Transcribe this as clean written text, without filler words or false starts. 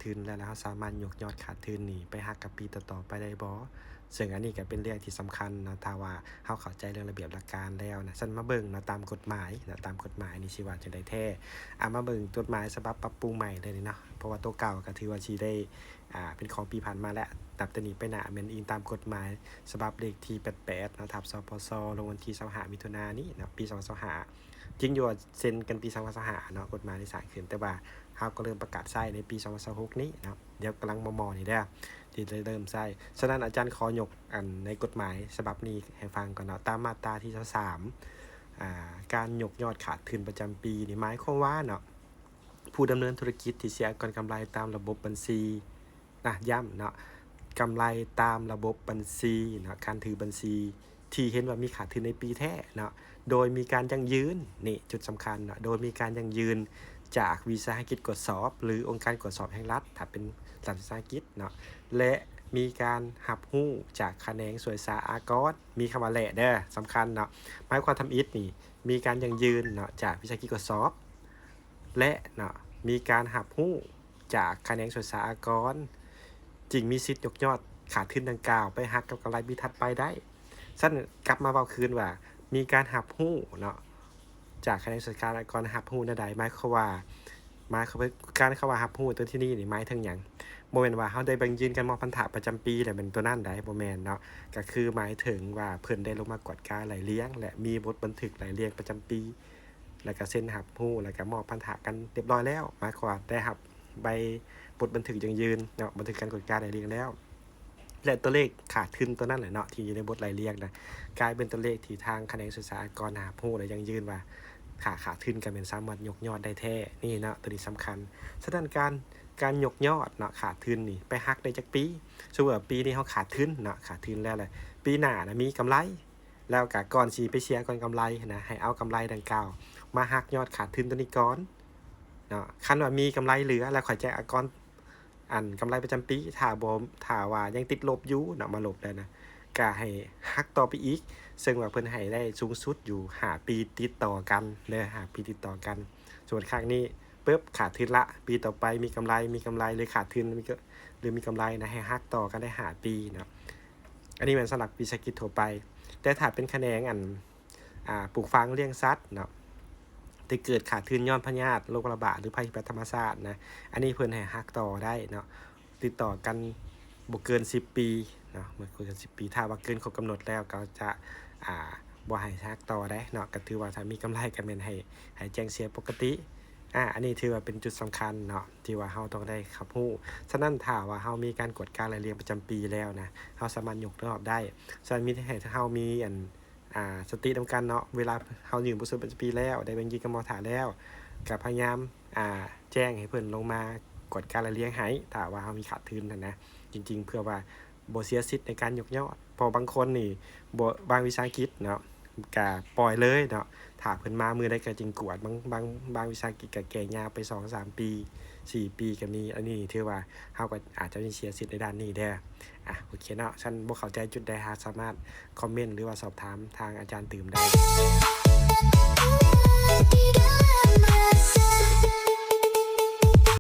ทุนแล้วเราสามารถยกยอดขาดทุนนี่ไปหักกับปีต่อๆไปได้บ่ซึ่งอันนี้ก็เป็นเรื่องที่สำคัญนะถ้าว่าเฮาเข้าใจเรื่องระเบียบหลักการแล้วนะซั่นมาเบิ่งนะตามกฎหมายนะตามกฎหมายนี่สิว่าจังได๋แท้มาเบิ่งกฎหมายฉบับปรับปรุงใหม่เลยนี่เนาะเพราะว่าตัวเก่าก็ถือว่าสิได้เป็นของปีผ่านมาแล้วนับแต่นี้ไปหน้าแม่นอิงตามกฎหมายฉบับเลขที่88นะทับสปสลงวันที่25มิถุนายนนี้นะปี2025จริงอยู่เซ็นกันปี2025เนาะกฎหมายที่สร้างขึ้นแต่ว่าเฮาก็เริ่มประกาศใช้ในปี2026นี้นะครับเดี๋ยวกำลังมอนี่เด้อที่เริ่มใช้ฉะนั้นอาจารย์ขอยกในกฎหมายฉบับนี้ให้ฟังก่อนเนาะตามมาตราที่23การยกยอดขาดทุนประจำปีนี่หมายความว่าเนาะผู้ดำเนินธุรกิจที่เสียก่อนกำไรตามระบบบัญชีย้ำเนาะกำไรตามระบบบัญชีเนาะการถือบัญชีที่เห็นว่ามีขาดทุนในปีแท้เนาะโดยมีการยั่งยืนนี่จุดสำคัญเนาะโดยมีการยั่งยืนจากวิสาหกิจกวดสอบหรือองค์การกวดสอบแห่งรัฐถ้าเป็นรัฐวิสาหกิจเนาะและมีการหับหู้จากแขนงสวยสาอากรมีคำว่าแหละเด้อสำคัญเนาะหมายความทำอิฐนี่มีการยั่งยืนเนาะจากวิสาหกิจกวดสอบและเนาะมีการหับหู้จากแขนงสวยสาอากรจึงมีสิทธิ์ยกยอดขาดทุนดังกล่าวไปหักกับกำไรปีถัดไปได้สั้นกลับมาเบาคืนว่ามีการหับหู้เนาะจากแขนงสวยสาอากรหับหู้นั่นใดหมายความว่าการเข้าว่าหับหู้ตัวที่นี่นี่หมายถึงหยังบ่แม่นว่าเฮาได้แบ่งยืนกันมอบพันธะประจำปีแล้วเป็นตัวนั้นได้บ่แม่นเนาะก็คือหมายถึงว่าเพิ่นได้ลงมากวดการไหลเลี้ยงและมีบทบันทึกไหลเลี้ยงประจำปีแล้วก็เซ็นหับหู้แล้วก็มอบพันธะกันเรียบร้อยแล้วหมายความว่าได้หับใบบทบันทึกยั่งยืนเนาะบันทึกการกวดการไหลเลี้ยงแล้วและตัวเลขขาดทุนตัวนั้นแหละเนาะที่อยู่ในบทไหลเลี้ยงนะกลายเป็นตัวเลขที่ทางแขนงศึกษาอากรหับหู้และยั่งยืนว่าขาดทุนกันเป็นสามารถยกยอดได้แท้นี่เนาะตัวนี้สำคัญฉะนั้นการยกยอดเนาะขาดทุนนี่ไปหักได้จากปีสมมุติว่าปีนี้เขาขาดทุนเนาะขาดทุนแล้วแหละปีหน้านะมีกำไรแล้วก็ก่อนสิไปเชียร์ก่อนกำไรนะให้เอากำไรดังกล่าวมาหักยอดขาดทุนตัวนี้ก่อนเนาะคันว่ามีกำไรเหลือแล้วค่อยแจ้งอากรกำไรประจำปีถ้าว่ายังติดลบอยู่เนาะมาลบได้นะก็ให้หักต่อไปอีกซึ่งว่าเพิ่นให้ได้สูงสุดอยู่5ปีติดต่อกันเด้อ5ปีติดต่อกันส่วนข้างนี้ปึ๊บขาดทุนละปีต่อไปมีกำไรหรือขาดทุนหรือมีกำไรนะให้หักต่อกันได้5ปีเนาะอันนี้มันสำหรับวิสาหกิจทั่วไปแต่ถ้าเป็นแขนงปลูกฝังเลี้ยงสัตว์เนาะที่เกิดขาดทุนย้อนพยาธิโรคระบาดหรือภัยพิบัติธรรมชาตินะอันนี้เพิ่นให้หักต่อได้เนาะติดต่อกันบ่เกิน10ปีเนาะบ่เกิน10ปีถ้าว่าเกินครบกำหนดแล้วก็จะบ่ให้หักต่อได้เนาะก็ถือว่าถ้ามีกำไรก็แม่นให้แจ้งเสียปกติอันนี้ถือว่าเป็นจุดสำคัญเนาะที่ว่าเฮาต้องได้รับรู้ฉะนั้นถ้าว่าเฮามีการกวดการรายเรียงประจำปีแล้วนะเฮาสามารถยกยอดได้ฉะนั้นมีให้เฮามีสตินำกันเนาะเวลาเฮายืมผู้ซื้อประจำปีแล้วได้แบ่งยืนกับมอถาแล้วก็พยายามแจ้งให้เพิ่นลงมากวดการรายเรียงให้ถ้าว่าเฮามีขาดทุนนะจริงๆเพื่อว่าบ่เสียสิทธิ์ในการยกยอดเพราะบางคนนี่บางวิสาหกิจเนาะก็ปล่อยเลยเนาะถ้าเพิ่นมามื้อใดก็จึงกวดบางวิสาหกิจก็แก่ยาวไป 2-3 ปี4ปีก็มีอันนี้ถือว่าเฮาก็อาจจะมีเสียสิทธิ์ในด้านนี้เด้อโอเคเนาะฉันบ่เข้าใจจุดใดสามารถคอมเมนต์หรือว่าสอบถามทางอาจารย์ตืมได้